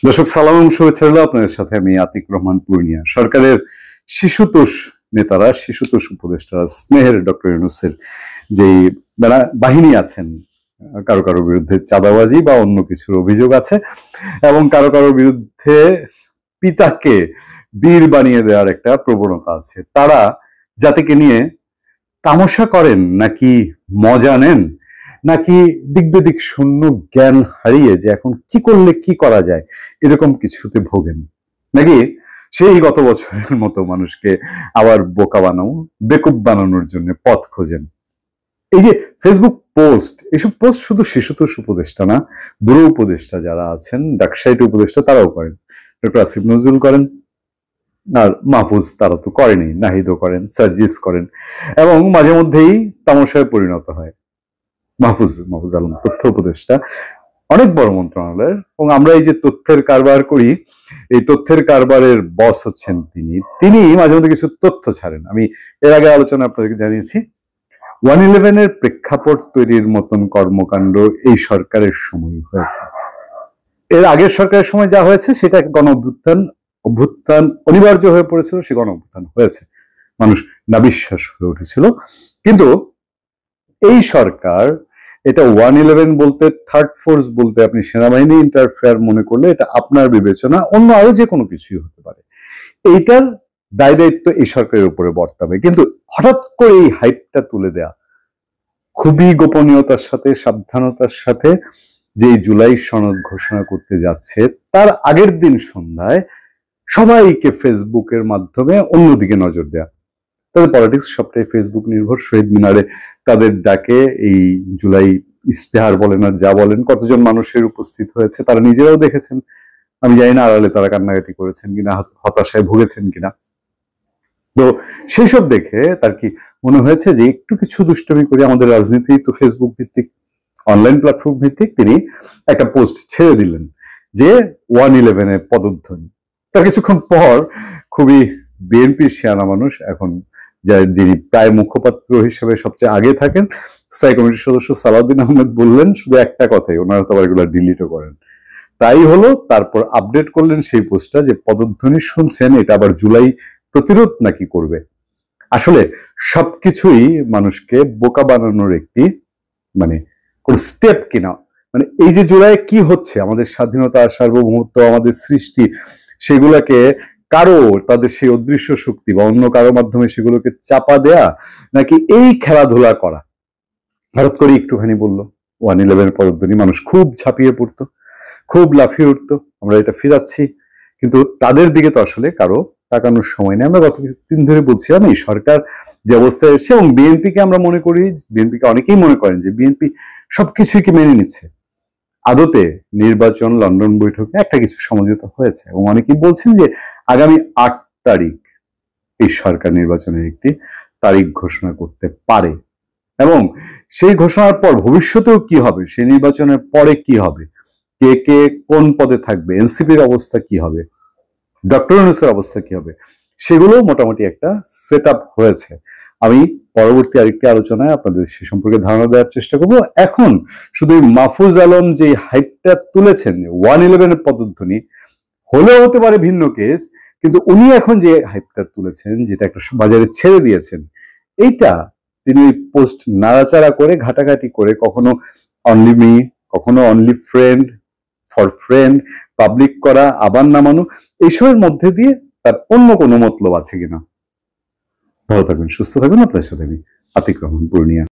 দর্শক সালাম এবং শুভেচ্ছা রইল আপনাদের সাথে আমি আতিক রহমান পূর্ণিয়া। সরকারের শিশুতোষ নেতারা, শিশুতোষ উপদেষ্টারা, স্নেহের ডক্টর ইউনূসের যেই বাহিনী আছেন, কারো কারো বিরুদ্ধে চাঁদাবাজি বা অন্য কিছুর অভিযোগ আছে এবং কারো কারো বিরুদ্ধে পিতাকে বীর বানিয়ে দেওয়ার একটা প্রবণতা আছে। তারা জাতিকে নিয়ে তামাশা করেন নাকি মজা নেন, নাকি দিক বেদিক শূন্য জ্ঞান হারিয়ে যে এখন কি করলে কি করা যায় এরকম কিছুতে ভোগেন, নাকি সেই গত বছরের মতো মানুষকে আবার বোকা বানানো, বেকুব বানানোর জন্য পথ খোঁজেন। এই যে ফেসবুক পোস্ট, এইসব পোস্ট শুধু শিশুতোষ উপদেষ্টা না, বুড়ো উপদেষ্টা যারা আছেন, ডাকসাইট উপদেষ্টা তারাও করেন। ডক্টর আসিফ নজরুল করেন, আর মাহফুজ তারা তো করেনি, নাহিদও করেন, সার্জিস করেন, এবং মাঝে মধ্যেই তামাশায় পরিণত হয়। মাহফুজ আলম তথ্য উপদেষ্টা, অনেক বড় মন্ত্রণালয়ের, এবং আমরা এই যে তথ্যের কারবার করি, এই তথ্যের কারবারের বস হচ্ছেন তিনি মাঝে মধ্যে কিছু তথ্য ছাড়েন। আমি এর আগে আলোচনা আপনাদেরকে জানিয়েছি, 111 এর প্রেক্ষাপট তৈরির মতন কর্মকাণ্ড এই সরকারের সময় হয়েছে। এর আগের সরকারের সময় যা হয়েছে সেটা গণ অভ্যুত্থান অনিবার্য হয়ে পড়েছিল, সে গণ অভ্যুত্থান হয়েছে, মানুষ নাবিশ্বাস হয়ে উঠেছিল। কিন্তু এই সরকার এটা 111 বলতে, থার্ড ফোর্স বলতে আপনি সেনাবাহিনী ইন্টারফেয়ার মনে করলে এটা আপনার বিবেচনা, অন্য আরো যে কোনো কিছুই হতে পারে। এইটার দায় দায়িত্ব এই সরকারের উপরে বর্তাবে। কিন্তু হঠাৎ করে এই হাইপটা তুলে দেয়া, খুবই গোপনীয়তার সাথে, সাবধানতার সাথে যে জুলাই সনদ ঘোষণা করতে যাচ্ছে, তার আগের দিন সন্ধ্যায় সবাইকে ফেসবুকের মাধ্যমে অন্যদিকে নজর দেয়া। তাদের পলিটিক্স সবটাই ফেসবুক নির্ভর। শহীদ মিনারে তাদের ডাকে এই জুলাই ইশতেহার বলেন আর যা বলেন, কতজন মানুষের উপস্থিত হয়েছে তারা নিজেরাও দেখেছেন। আমি জানি না আড়ালে তারা কান্নাকাটি করেছেন কিনা, হতাশায় ভুগেছেন কিনা। তো সেই সব দেখে তার কি মনে হয়েছে যে একটু কিছু দুষ্টমি করে, আমাদের রাজনীতি তো ফেসবুক ভিত্তিক, অনলাইন প্ল্যাটফর্ম ভিত্তিক, তিনি একটা পোস্ট ছেড়ে দিলেন যে 111 এর পদধ্বনি। তার কিছুক্ষণ পর খুবই বিএনপির শিয়ানা মানুষ, এখন যিনি প্রায় মুখপাত্র হিসেবে সবচেয়ে আগে থাকেন, স্থায়ী কমিটির সদস্য সালাউদ্দিন আহমেদ বললেন শুধু একটা কথাই, ওনারা তো আবার এগুলো ডিলিটও করেন। তাই হলো, তারপর আপডেট করলেন সেই পোস্টটা যে পদধ্বনি শুনছেন, এটা আবার জুলাই প্রতিরোধ নাকি করবে। আসলে সবকিছুই মানুষকে বোকা বানানোর একটি কোন স্টেপ কিনা। এই যে জুলাই কি হচ্ছে, আমাদের স্বাধীনতা, সার্বভৌমত্ব, আমাদের সৃষ্টি, সেগুলাকে কারো, তাদের সেই অদৃশ্য শক্তি বা অন্য কারোর মাধ্যমে সেগুলোকে চাপা দেয়া, নাকি এই খেলাধুলা করা। হঠাৎ করে একটুখানি বললো 111 পদধ্বনি, মানুষ খুব ঝাঁপিয়ে পড়তো, খুব লাফিয়ে উঠতো, আমরা এটা ফিরাচ্ছি। কিন্তু তাদের দিকে তো আসলে কারো তাকানোর সময় নেই। আমরা গত কিছুদিন ধরে বলছিলাম এই সরকার যে অবস্থায় এসেছে, এবং বিএনপিকে আমরা মনে করি, বিএনপিকে অনেকেই মনে করেন যে বিএনপি সবকিছুই কি মেনে নিচ্ছে। আদতে নির্বাচন, লন্ডন বৈঠকে একটা কিছু সমঝোতা হয়েছে, এবং অনেকেই বলছেন যে আগামী 8 তারিখ এই সরকার নির্বাচনের একটি তারিখ ঘোষণা করতে পারে, এবং সেই ঘোষণার পর ভবিষ্যতেও কি হবে, সেই নির্বাচনের পরে কি হবে, কে কে কোন পদে থাকবে, এনসিপির অবস্থা কি হবে, ডক্টর ইউনূসের অবস্থা কি হবে, সেগুলো মোটামুটি একটা সেট আপ হয়েছে। আমি পরবর্তী আরেকটি আলোচনায় আপনাদের সে সম্পর্কে ধারণা দেওয়ার চেষ্টা করব। এখন শুধু মাহফুজ আলম যে হাইপটা তুলেছেন 111 এর পদধ্বনি, হলেও হতে পারে ভিন্ন কেস, কিন্তু উনি এখন যে হাইপটা তুলেছেন, যেটা একটা বাজারে ছেড়ে দিয়েছেন, এইটা তিনি পোস্ট নাড়াচাড়া করে, ঘাটাঘাটি করে, কখনো অনলি মি, কখনো only friend, for friend, public করা, আবার নামানো, এইসবের মধ্যে দিয়ে তার অন্য কোনো মতলব আছে কিনা। ভালো থাকবেন, সুস্থ থাকবেন। আপনার সাথে আমি আতিক রহমান পূর্ণিয়া।